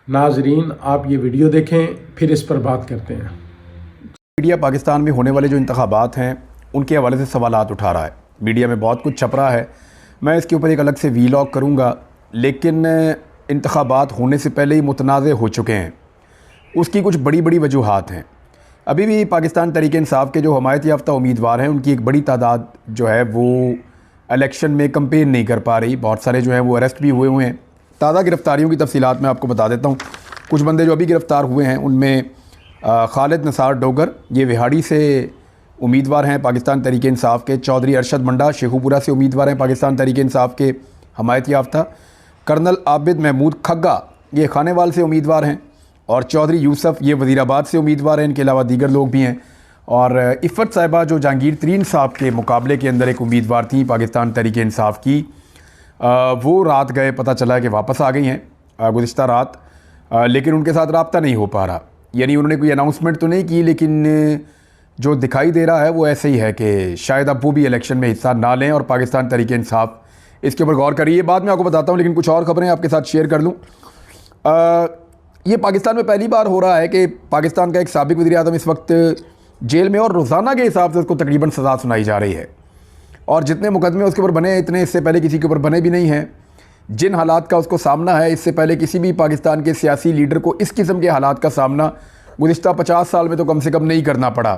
नाजरीन, आप ये वीडियो देखें, फिर इस पर बात करते हैं। मीडिया पाकिस्तान में होने वाले जो इंतखाबात हैं उनके हवाले से सवालात उठा रहा है। मीडिया में बहुत कुछ छप रहा है। मैं इसके ऊपर एक अलग से वीलॉग करूँगा, लेकिन इंतखाबात होने से पहले ही मुतनाज़ हो चुके हैं। उसकी कुछ बड़ी बड़ी वजूहात हैं। अभी भी पाकिस्तान तहरीक इंसाफ के जो हमायत याफ्ता उम्मीदवार हैं उनकी एक बड़ी तादाद जो है वो इलेक्शन में कंपेन नहीं कर पा रही। बहुत सारे जो हैं वो अरेस्ट भी हुए हैं। ताज़ा गिरफ़्तारियों की तफसीलात मैं आपको बता देता हूँ। कुछ बंदे जो अभी गिरफ़्तार हुए हैं उनमें खालिद निसार डोगर, ये विहाड़ी से उम्मीदवार हैं पाकिस्तान तहरीक इंसाफ के। चौधरी अरशद मंडा शेखुपुरा से उम्मीदवार हैं पाकिस्तान तहरीक इंसाफ के हमायत याफ्ता। कर्नल आबिद महमूद खग्गा ये खानेवाल से उम्मीदवार हैं, और चौधरी यूसुफ ये वज़ीराबाद से उम्मीदवार हैं। इनके अलावा दीगर लोग भी हैं। और इफ़त साहिबा जो जहांगीर तरीन साहब के मुकाबले के अंदर एक उम्मीदवार थी पाकिस्तान तहरीक इंसाफ की, वो रात गए, पता चला कि वापस आ गई हैं गुज़िश्ता रात, लेकिन उनके साथ रब्ता नहीं हो पा रहा। यानी उन्होंने कोई अनाउंसमेंट तो नहीं की, लेकिन जो दिखाई दे रहा है वो ऐसे ही है कि शायद अब वो भी इलेक्शन में हिस्सा ना लें, और पाकिस्तान तहरीक इंसाफ इसके ऊपर गौर करिए। बाद में आपको बताता हूँ, लेकिन कुछ और ख़बरें आपके साथ शेयर कर लूँ। ये पाकिस्तान में पहली बार हो रहा है कि पाकिस्तान का एक साबिक वज़ीर-ए-आज़म इस वक्त जेल में, और रोज़ाना के हिसाब से उसको तकरीबन सज़ा सुनाई जा रही है। और जितने मुकदमे उसके ऊपर बने हैं इतने इससे पहले किसी के ऊपर बने भी नहीं हैं। जिन हालात का उसको सामना है, इससे पहले किसी भी पाकिस्तान के सियासी लीडर को इस किस्म के हालात का सामना गुज़िश्ता 50 साल में तो कम से कम नहीं करना पड़ा।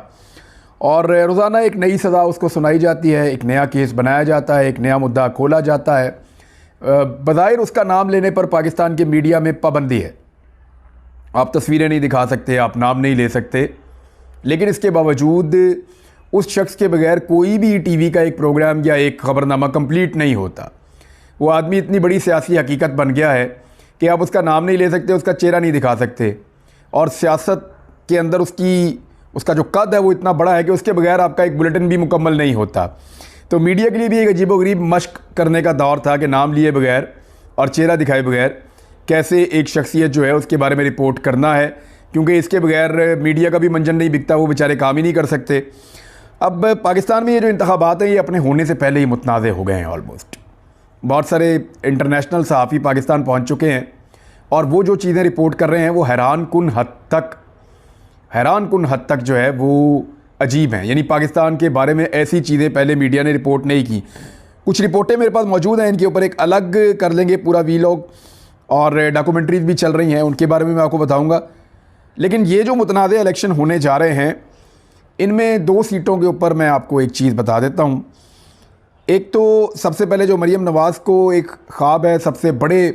और रोज़ाना एक नई सज़ा उसको सुनाई जाती है, एक नया केस बनाया जाता है, एक नया मुद्दा खोला जाता है। बज़ाहिर उसका नाम लेने पर पाकिस्तान के मीडिया में पाबंदी है। आप तस्वीरें नहीं दिखा सकते, आप नाम नहीं ले सकते, लेकिन इसके बावजूद उस शख्स के बगैर कोई भी टीवी का एक प्रोग्राम या एक ख़बरनामा कंप्लीट नहीं होता। वो आदमी इतनी बड़ी सियासी हकीकत बन गया है कि आप उसका नाम नहीं ले सकते, उसका चेहरा नहीं दिखा सकते, और सियासत के अंदर उसका जो कद है वो इतना बड़ा है कि उसके बगैर आपका एक बुलेटिन भी मुकम्मल नहीं होता। तो मीडिया के लिए भी एक अजीबोगरीब मश्क करने का दौर था कि नाम लिए बगैर और चेहरा दिखाए बगैर कैसे एक शख्सियत जो है उसके बारे में रिपोर्ट करना है, क्योंकि इसके बगैर मीडिया का भी मंजन नहीं बिकता, वो बेचारे काम ही नहीं कर सकते। अब पाकिस्तान में ये जो इंतखाबात हैं ये अपने होने से पहले ही मुतनाज़ हो गए हैं ऑलमोस्ट। बहुत सारे इंटरनेशनल सहाफ़ी पाकिस्तान पहुंच चुके हैं, और वो जो चीज़ें रिपोर्ट कर रहे हैं वो हैरान कुन हद तक जो है वो अजीब हैं। यानी पाकिस्तान के बारे में ऐसी चीज़ें पहले मीडिया ने रिपोर्ट नहीं की। कुछ रिपोर्टें मेरे पास मौजूद हैं, इनके ऊपर एक अलग कर लेंगे पूरा वीलॉग, और डॉक्यूमेंट्रीज़ भी चल रही हैं, उनके बारे में मैं आपको बताऊँगा। लेकिन ये जो मुतनाज़ इलेक्शन होने जा रहे हैं, इनमें 2 सीटों के ऊपर मैं आपको एक चीज़ बता देता हूँ। एक तो सबसे पहले जो मरीम नवाज़ को एक ख्वाब है सबसे बड़े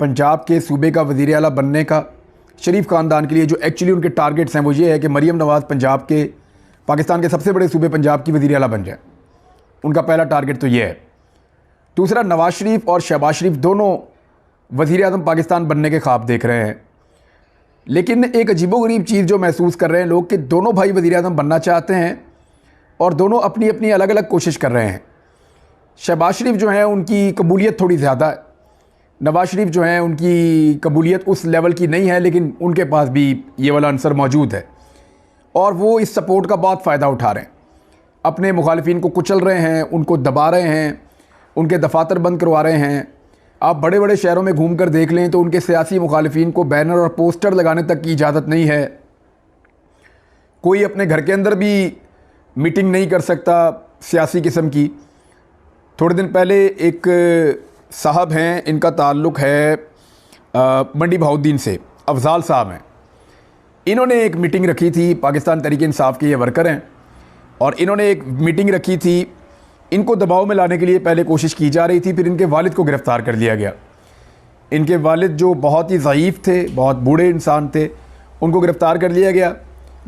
पंजाब के सूबे का वज़ीर आला बनने का, शरीफ ख़ानदान के लिए जो एक्चुअली उनके टारगेट्स हैं वो ये है कि मरीम नवाज़ पाकिस्तान के सबसे बड़े सूबे पंजाब की वज़ीर आला बन जाए। उनका पहला टारगेट तो ये है। दूसरा, नवाज़ शरीफ और शहबाज शरीफ दोनों वज़ीर आज़म पाकिस्तान बनने के ख्वाब देख रहे हैं, लेकिन एक अजीबोगरीब चीज़ जो महसूस कर रहे हैं लोग कि दोनों भाई वज़ीर आज़म बनना चाहते हैं, और दोनों अपनी अपनी अलग अलग कोशिश कर रहे हैं। शहबाज शरीफ जो हैं उनकी कबूलियत थोड़ी ज़्यादा है, नवाज़ शरीफ जो हैं उनकी कबूलियत उस लेवल की नहीं है, लेकिन उनके पास भी ये वाला अंसर मौजूद है, और वो इस सपोर्ट का बहुत फ़ायदा उठा रहे हैं। अपने मुखालिफिन को कुचल रहे हैं, उनको दबा रहे हैं, उनके दफातर बंद करवा रहे हैं। आप बड़े बड़े शहरों में घूम कर देख लें तो उनके सियासी मुखालिफिन को बैनर और पोस्टर लगाने तक की इजाज़त नहीं है। कोई अपने घर के अंदर भी मीटिंग नहीं कर सकता सियासी किस्म की। थोड़े दिन पहले एक साहब हैं, इनका ताल्लुक़ है मंडी बहाउद्दीन से, अफजाल साहब हैं। इन्होंने एक मीटिंग रखी थी, पाकिस्तान तहरीक इंसाफ के ये वर्कर हैं, और इन्होंने एक मीटिंग रखी थी। इनको दबाव में लाने के लिए पहले कोशिश की जा रही थी, फिर इनके वालिद को गिरफ़्तार कर लिया गया। इनके वालिद जो बहुत ही ज़ईफ़ थे, बहुत बूढ़े इंसान थे, उनको गिरफ़्तार कर लिया गया।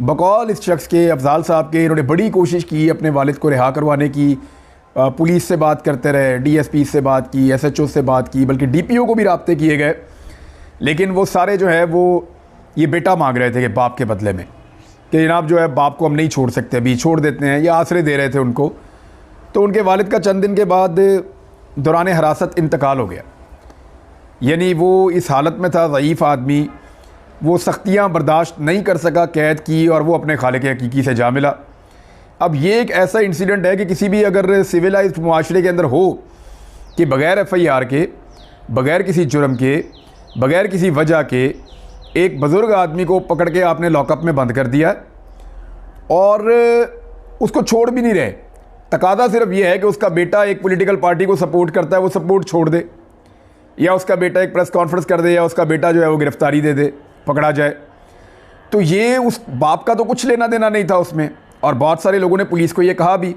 बकौल इस शख्स के, अफजाल साहब के, इन्होंने बड़ी कोशिश की अपने वालिद को रिहा करवाने की। पुलिस से बात करते रहे, DSP से बात की, SHO से बात की, बल्कि DPO को भी राब्ते किए गए, लेकिन वो सारे जो है वो ये बेटा मांग रहे थे कि बाप के बदले में, कि जनाब जो है बाप को हम नहीं छोड़ सकते, अभी छोड़ देते हैं, या आसरे दे रहे थे उनको। तो उनके वालिद का चंद दिन के बाद दौरान हिरासत इंतकाल हो गया। यानी वो इस हालत में था, ज़ईफ़ आदमी, वो सख्तियाँ बर्दाश्त नहीं कर सका, कैद की, और वो अपने खालिक हकीकी से जा मिला। अब ये एक ऐसा इंसिडेंट है कि किसी भी अगर सिविलाइज्ड मुआशरे के अंदर हो कि बग़ैर FIR के, बग़ैर किसी जुर्म के बग़ैर किसी वजह के एक बुज़ुर्ग आदमी को पकड़ के आपने लॉकअप में बंद कर दिया और उसको छोड़ भी नहीं रहे। तकादा सिर्फ ये है कि उसका बेटा एक पॉलिटिकल पार्टी को सपोर्ट करता है, वो सपोर्ट छोड़ दे, या उसका बेटा एक प्रेस कॉन्फ्रेंस कर दे, या उसका बेटा जो है वो गिरफ्तारी दे दे, पकड़ा जाए। तो ये उस बाप का तो कुछ लेना देना नहीं था उसमें। और बहुत सारे लोगों ने पुलिस को ये कहा भी,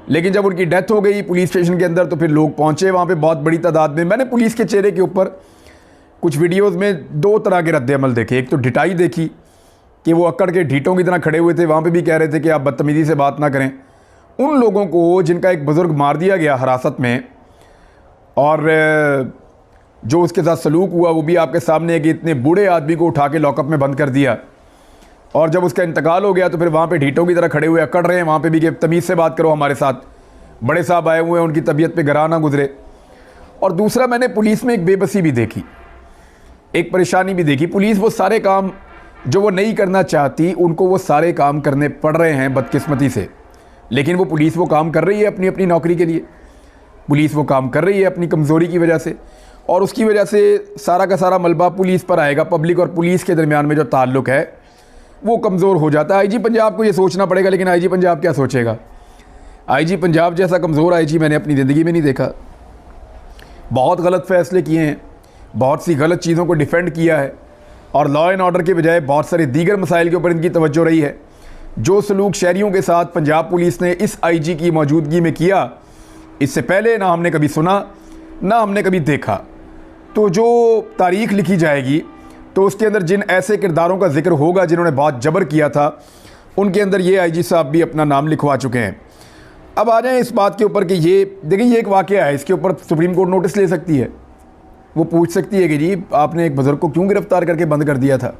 लेकिन जब उनकी डेथ हो गई पुलिस स्टेशन के अंदर तो फिर लोग पहुंचे वहाँ पे बहुत बड़ी तादाद में। मैंने पुलिस के चेहरे के ऊपर कुछ वीडियोस में दो तरह के रद्द-ए-अमल देखे। एक तो ढिठाई देखी कि वो अक्कड़ के ढीठों की तरह खड़े हुए थे, वहाँ पे भी कह रहे थे कि आप बदतमीज़ी से बात ना करें। उन लोगों को जिनका एक बुज़ुर्ग मार दिया गया हिरासत में और जो उसके साथ सलूक हुआ वो भी आपके सामने है कि इतने बूढ़े आदमी को उठा के लॉकअप में बंद कर दिया, और जब उसका इंतकाल हो गया तो फिर वहाँ पे ढीठों की तरह खड़े हुए अकड़ रहे हैं वहाँ पे भी कि तमीज़ से बात करो हमारे साथ, बड़े साहब आए हुए हैं, उनकी तबीयत पे गरा ना गुजरे। और दूसरा मैंने पुलिस में एक बेबसी भी देखी, एक परेशानी भी देखी। पुलिस वो सारे काम जो वो नहीं करना चाहती उनको वो सारे काम करने पड़ रहे हैं बदकिस्मती से, लेकिन वो पुलिस वो काम कर रही है अपनी अपनी नौकरी के लिए। पुलिस वो काम कर रही है अपनी कमज़ोरी की वजह से, और उसकी वजह से सारा का सारा मलबा पुलिस पर आएगा। पब्लिक और पुलिस के दरमियान में जो ताल्लुक़ है वो कमज़ोर हो जाता है। आईजी पंजाब को ये सोचना पड़ेगा, लेकिन आईजी पंजाब क्या सोचेगा? आईजी पंजाब जैसा कमज़ोर आईजी मैंने अपनी ज़िंदगी में नहीं देखा। बहुत गलत फ़ैसले किए हैं, बहुत सी गलत चीज़ों को डिफेंड किया है, और लॉ एंड ऑर्डर के बजाय बहुत सारे दीगर मसाइल के ऊपर इनकी तवज्जो रही है। जो सलूक शहरियों के साथ पंजाब पुलिस ने इस आईजी की मौजूदगी में किया, इससे पहले ना हमने कभी सुना ना हमने कभी देखा। तो जो तारीख़ लिखी जाएगी तो उसके अंदर जिन ऐसे किरदारों का जिक्र होगा जिन्होंने बहुत जबर किया था, उनके अंदर ये आईजी साहब भी अपना नाम लिखवा चुके हैं। अब आ जाएं इस बात के ऊपर कि ये देखिए, ये एक वाक़या है, इसके ऊपर सुप्रीम कोर्ट नोटिस ले सकती है। वो पूछ सकती है कि जी आपने एक बुज़ुर्ग को क्यों गिरफ़्तार करके बंद कर दिया था,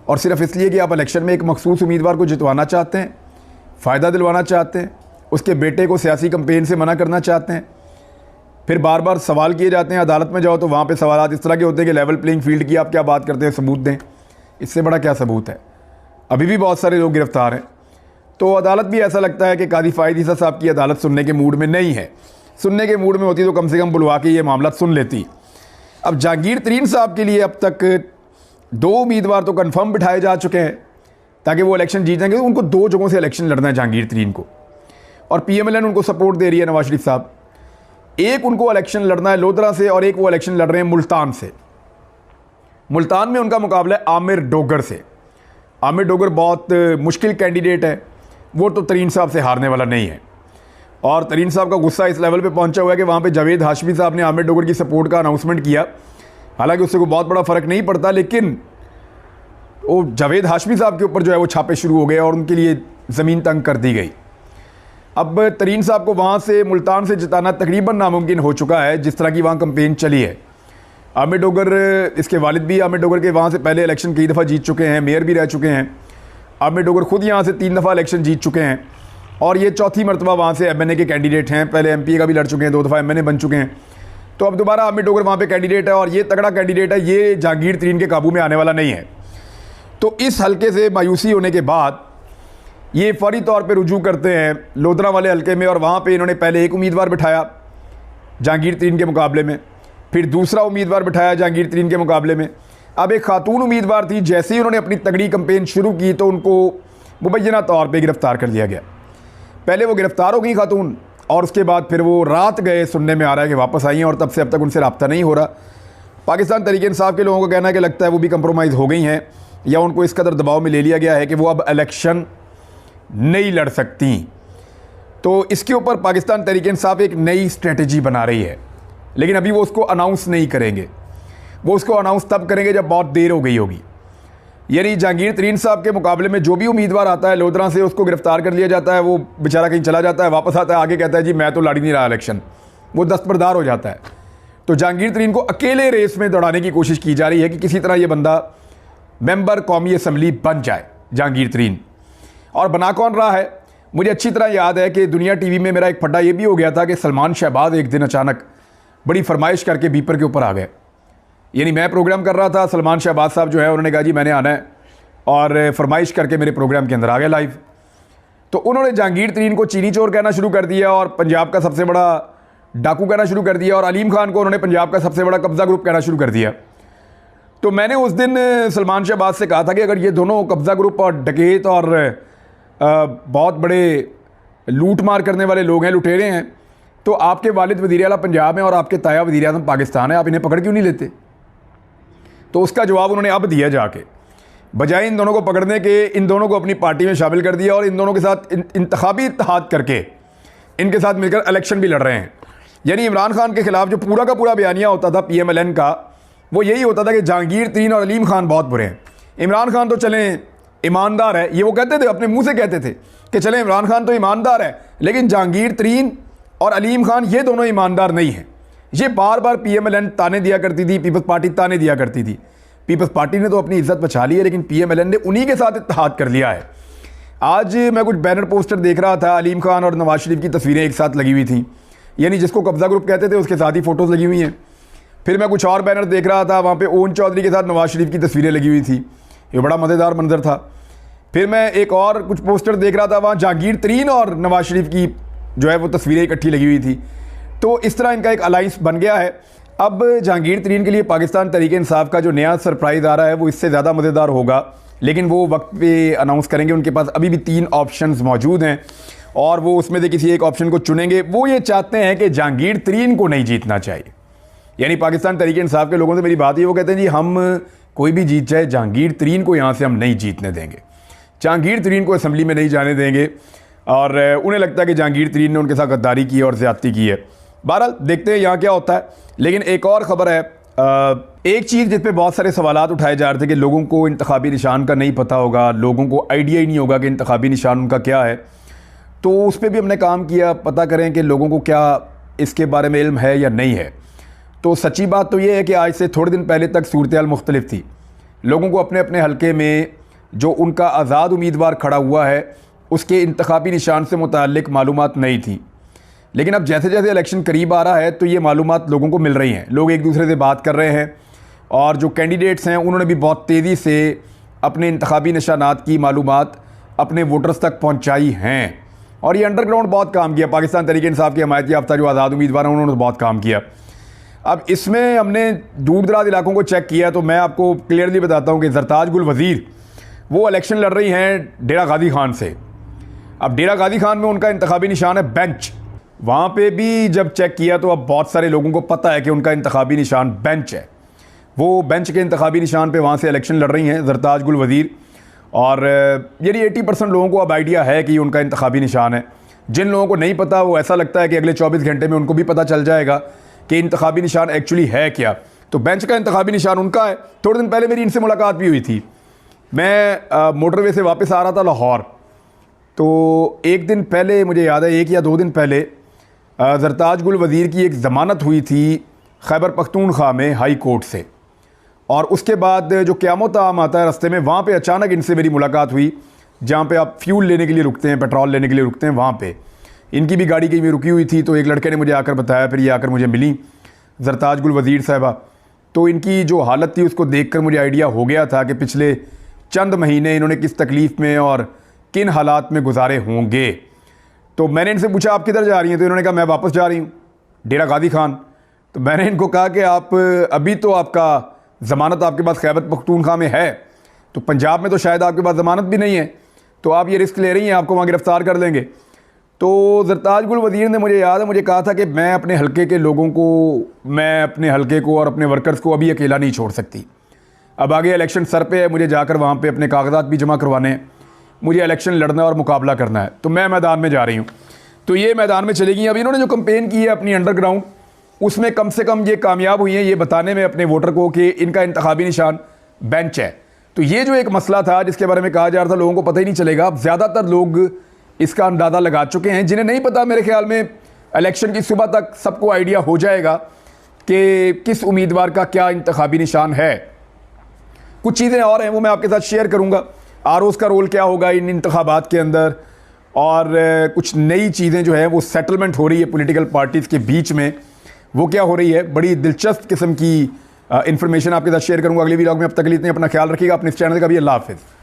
और सिर्फ इसलिए कि आप इलेक्शन में एक मखसूस उम्मीदवार को जितवाना चाहते हैं, फ़ायदा दिलवाना चाहते हैं, उसके बेटे को सियासी कैंपेन से मना करना चाहते हैं। फिर बार बार सवाल किए जाते हैं, अदालत में जाओ तो वहाँ पे सवाल इस तरह के होते हैं कि लेवल प्लेइंग फील्ड की आप क्या बात करते हैं, सबूत दें। इससे बड़ा क्या सबूत है? अभी भी बहुत सारे लोग गिरफ्तार हैं। तो अदालत भी ऐसा लगता है कि कादी फ़ायद ईसा साहब की अदालत सुनने के मूड में नहीं है। सुनने के मूड में होती तो कम से कम बुलवा के ये मामला सुन लेती। अब जहांगीर तरीन साहब के लिए अब तक 2 उम्मीदवार तो कन्फर्म बिठाए जा चुके हैं ताकि वो इलेक्शन जीत जाएंगे। उनको 2 जगहों से इलेक्शन लड़ना है जहांगीर तरीन को, और PMLN उनको सपोर्ट दे रही है, नवाज शरीफ साहब। एक उनको इलेक्शन लड़ना है लोधरा से, और एक वो इलेक्शन लड़ रहे हैं मुल्तान से। मुल्तान में उनका मुकाबला है आमिर डोगर से। आमिर डोगर बहुत मुश्किल कैंडिडेट है, वो तो तरीन साहब से हारने वाला नहीं है। और तरीन साहब का गुस्सा इस लेवल पे पहुंचा हुआ है कि वहाँ पे जावेद हाशमी साहब ने आमिर डोगर की सपोर्ट का अनाउंसमेंट किया। हालांकि उससे कोई बहुत बड़ा फ़र्क नहीं पड़ता, लेकिन वो जावेद हाशमी साहब के ऊपर जो है वो छापे शुरू हो गए और उनके लिए ज़मीन तंग कर दी गई। अब तरीन साहब को वहाँ से मुल्तान से जिताना तकरीबन नामुमकिन हो चुका है, जिस तरह की वहाँ कंपेन चली है। आमिर डोगर, इसके वालिद भी आमिर डोगर के वहाँ से पहले इलेक्शन कई दफ़ा जीत चुके हैं, मेयर भी रह चुके हैं। आमिर डोगर खुद यहाँ से 3 दफ़ा इलेक्शन जीत चुके हैं, और ये चौथी मरतबा वहाँ से MNA के कैंडिडेट हैं। पहले MP का भी लड़ चुके हैं, 2 दफ़ा MNA बन चुके हैं। तो अब दोबारा आमिर डोगर वहाँ पे कैंडिडेट है, और ये तगड़ा कैंडिडेट है, ये जहांगीर तरीन के काबू में आने वाला नहीं है। तो इस हल्के से मायूसी होने के बाद ये फौरी तौर पे रुजू करते हैं लोधरा वाले हल्के में, और वहाँ पे इन्होंने पहले एक उम्मीदवार बिठाया जहांगीर तरीन के मुकाबले में, फिर दूसरा उम्मीदवार बिठाया जहांगीर तरीन के मुकाबले में। अब एक खातून उम्मीदवार थी, जैसे ही उन्होंने अपनी तगड़ी कंपेन शुरू की तो उनको मुबैना तौर पे गिरफ़्तार कर लिया गया। पहले वो गिरफ़्तार हो गई खातून, और उसके बाद फिर वो रात गए, सुनने में आ रहा है कि वापस आई हैं, और तब से अब तक उनसे रब्ता नहीं हो रहा। पाकिस्तान तहरीक इंसाफ के लोगों का कहना है कि लगता है वो भी कंप्रोमाइज़ हो गई हैं, या उनको इस कदर दबाव में ले लिया गया है कि वो अब इलेक्शन नहीं लड़ सकती। तो इसके ऊपर पाकिस्तान तहरीक इंसाफ एक नई स्ट्रेटजी बना रही है, लेकिन अभी वो उसको अनाउंस नहीं करेंगे। वो उसको अनाउंस तब करेंगे जब बहुत देर हो गई होगी। यानी जहांगीर तरीन साहब के मुकाबले में जो भी उम्मीदवार आता है लोधरा से, उसको गिरफ्तार कर लिया जाता है, वो बेचारा कहीं चला जाता है, वापस आता है, आगे कहता है जी मैं तो लड़ ही नहीं रहा इलेक्शन, वो दस्तबरदार हो जाता है। तो जहांगीर तरीन को अकेले रेस में दौड़ाने की कोशिश की जा रही है कि किसी तरह ये बंदा मेंबर कौमी असम्बली बन जाए, जहांगीर तरीन। और बना कौन रहा है? मुझे अच्छी तरह याद है कि दुनिया TV में मेरा एक फड्डा ये भी हो गया था कि सलमान शहबाज एक दिन अचानक बड़ी फरमाइश करके बीपर के ऊपर आ गए। यानी मैं प्रोग्राम कर रहा था, सलमान शहबाज साहब जो है उन्होंने कहा जी मैंने आना है, और फरमाइश करके मेरे प्रोग्राम के अंदर आ गए लाइव। तो उन्होंने जहांगीर तरीन को चीनी चोर कहना शुरू कर दिया, और पंजाब का सबसे बड़ा डाकू कहना शुरू कर दिया, और अलीम खान को उन्होंने पंजाब का सबसे बड़ा कब्ज़ा ग्रुप कहना शुरू कर दिया। तो मैंने उस दिन सलमान शहबाज से कहा था कि अगर ये दोनों कब्ज़ा ग्रुप और डकैत और बहुत बड़े लूट मार करने वाले लोग हैं, लुटेरे हैं, तो आपके वालिद वज़ीर आला पंजाब हैं और आपके ताया वज़ीर आज़म पाकिस्तान है, आप इन्हें पकड़ क्यों नहीं लेते? तो उसका जवाब उन्होंने अब दिया जाके, बजाय इन दोनों को पकड़ने के इन दोनों को अपनी पार्टी में शामिल कर दिया और इन दोनों के साथ इंतखाबी इत्तेहाद करके इनके साथ मिलकर इलेक्शन भी लड़ रहे हैं। यानी इमरान खान के खिलाफ जो पूरा का पूरा बयानिया होता था PMLN का, वो यही होता था कि जहांगीर तरीन और अलीम खान बहुत बुरे हैं। इमरान खान तो चलें ईमानदार है, ये वो कहते थे, अपने मुंह से कहते थे कि चलें इमरान खान तो ईमानदार है, लेकिन जहांगीर तरीन और अलीम खान ये दोनों ईमानदार नहीं हैं। ये बार बार PMLN ताने दिया करती थी, पीपल्स पार्टी ताने दिया करती थी। पीपल्स पार्टी ने तो अपनी इज्जत बचा ली है, लेकिन PMLN ने उन्हीं के साथ इत्तेहाद कर लिया है। आज मैं कुछ बैनर पोस्टर देख रहा था, अलीम खान और नवाज शरीफ की तस्वीरें एक साथ लगी हुई थी, यानी जिसको कब्ज़ा ग्रुप कहते थे उसके साथ ही फ़ोटोज़ लगी हुई हैं। फिर मैं कुछ और बैनर देख रहा था, वहाँ पे ओन चौधरी के साथ नवाज शरीफ की तस्वीरें लगी हुई थी, ये बड़ा मज़ेदार मंजर था। फिर मैं एक और कुछ पोस्टर देख रहा था, वहाँ जहांगीर तरीन और नवाज शरीफ की जो है वो तस्वीरें इकट्ठी लगी हुई थी। तो इस तरह इनका एक अलाइंस बन गया है। अब जहांगीर तरीन के लिए पाकिस्तान तहरीक इंसाफ का जो नया सरप्राइज़ आ रहा है वो इससे ज़्यादा मज़ेदार होगा, लेकिन वो वक्त पे अनाउंस करेंगे। उनके पास अभी भी 3 ऑप्शंस मौजूद हैं और वो उसमें से किसी एक ऑप्शन को चुनेंगे। वो ये चाहते हैं कि जहांगीर तरीन को नहीं जीतना चाहिए, यानी पाकिस्तान तहरीक इंसाफ के लोगों से मेरी बात है, वो कहते हैं जी हम कोई भी जीत जाए, जहांगीर तरीन को यहाँ से हम नहीं जीतने देंगे, जहांगीर तरीन को असम्बली में नहीं जाने देंगे। और उन्हें लगता है कि जहांगीर तरीन ने उनके साथ गद्दारी की है और ज़्यादती की है। बहरहाल देखते हैं यहाँ क्या होता है। लेकिन एक और ख़बर है, एक चीज़ जिस पे बहुत सारे सवालात उठाए जा रहे थे कि लोगों को इंतखाबी निशान का नहीं पता होगा, लोगों को आइडिया ही नहीं होगा कि इंतखाबी निशान उनका क्या है, तो उस पर भी हमने काम किया, पता करें कि लोगों को क्या इसके बारे में इल्म है या नहीं है। तो सच्ची बात तो ये है कि आज से थोड़े दिन पहले तक सूरत हाल मुख्तलिफ थी। लोगों को अपने अपने हलके में जो उनका आज़ाद उम्मीदवार खड़ा हुआ है उसके इंतखाबी निशान से मुताल्लिक मालूमात नहीं थी, लेकिन अब जैसे जैसे इलेक्शन करीब आ रहा है तो ये मालूमात लोगों को मिल रही हैं। लोग एक दूसरे से बात कर रहे हैं और जो कैंडिडेट्स हैं उन्होंने भी बहुत तेज़ी से अपने इंतखाबी निशानात की मालूमात अपने वोटर्स तक पहुँचाई हैं। और ये अंडरग्राउंड बहुत काम किया। पाकिस्तान तहरीक इंसाफ के हमायत याफ्ता जो आज़ाद उम्मीदवार हैं उन्होंने बहुत काम किया। अब इसमें हमने दूर दराज इलाकों को चेक किया तो मैं आपको क्लियरली बताता हूँ कि ज़रताज गुल वज़ीर वो इलेक्शन लड़ रही हैं डेरा गाजी खान से। अब डेरा गाजी खान में उनका इंतखाबी निशान है बेंच। वहाँ पे भी जब चेक किया तो अब बहुत सारे लोगों को पता है कि उनका इंतखाबी निशान बेंच है। वो बेंच के इंतखाबी निशान पे वहाँ से इलेक्शन लड़ रही हैं ज़रताज गुल वज़ीर। और यानी 80% लोगों को अब आइडिया है कि उनका इंतखाबी निशान है। जिन लोगों को नहीं पता वो ऐसा लगता है कि अगले 24 घंटे में उनको भी पता चल जाएगा कि इंतखाबी निशान एक्चुअली है क्या। तो बेंच का इंतखाबी निशान उनका है। थोड़े दिन पहले मेरी इनसे मुलाकात भी हुई थी। मैं मोटरवे से वापस आ रहा था लाहौर, तो एक दिन पहले मुझे याद है, 1 या 2 दिन पहले ज़रताज गुल वज़ीर की एक ज़मानत हुई थी खैबर पख्तूनख्वा में हाई कोर्ट से। और उसके बाद जो क़यामत आम आता है रास्ते में, वहाँ पे अचानक इनसे मेरी मुलाकात हुई, जहाँ पे आप फ्यूल लेने के लिए रुकते हैं, पेट्रोल लेने के लिए रुकते हैं, वहाँ पे इनकी भी गाड़ी कहीं में रुकी हुई थी। तो एक लड़के ने मुझे आकर बताया, फिर ये आकर मुझे मिली ज़रताज गुल वज़ीर साहिबा। तो इनकी जो हालत थी उसको देखकर मुझे आइडिया हो गया था कि पिछले चंद महीने इन्होंने किस तकलीफ़ में और किन हालात में गुजारे होंगे। तो मैंने इनसे पूछा आप किधर जा रही हैं, तो इन्होंने कहा मैं वापस जा रही हूँ डेरा गाजी खान। तो मैंने इनको कहा कि आप अभी तो आपका ज़मानत आपके पास खैबर पख्तूनख्वा में है, तो पंजाब में तो शायद आपके पास ज़मानत भी नहीं है, तो आप ये रिस्क ले रही हैं, आपको वहाँ गिरफ़्तार कर लेंगे। तो ज़रताज गुल वज़ीर ने, मुझे याद है, मुझे कहा था कि मैं अपने हलके के लोगों को, मैं अपने हलके को और अपने वर्कर्स को अभी अकेला नहीं छोड़ सकती। अब आगे इलेक्शन सर पे है, मुझे जाकर वहाँ पे अपने कागजात भी जमा करवाने हैं, मुझे इलेक्शन लड़ना और मुकाबला करना है, तो मैं मैदान में जा रही हूँ। तो ये मैदान में चलेगी। अब इन्होंने जो कंपेन की है अपनी अंडरग्राउंड, उसमें कम से कम ये कामयाब हुई हैं ये बताने में अपने वोटर को कि इनका इंतखाबी निशान बेंच है। तो ये जो एक मसला था जिसके बारे में कहा जा रहा था लोगों को पता ही नहीं चलेगा, अब ज़्यादातर लोग इसका अंदाज़ा लगा चुके हैं। जिन्हें नहीं पता, मेरे ख्याल में इलेक्शन की सुबह तक सबको आइडिया हो जाएगा कि किस उम्मीदवार का क्या इंतखाबी निशान है। कुछ चीज़ें और हैं वो मैं आपके साथ शेयर करूँगा, आरओज़ का रोल क्या होगा इन इंतखाबात के अंदर, और कुछ नई चीज़ें जो है वो सेटलमेंट हो रही है पॉलिटिकल पार्टीज़ के बीच में, वो क्या हो रही है। बड़ी दिलचस्प किस्म की इन्फॉर्मेशन आपके साथ शेयर करूँगा अगले व्लॉग में। अब तक के लिए इतने, अपना ख्याल रखिएगा, अपने इस चैनल का भी। अल्लाह हाफ़िज़।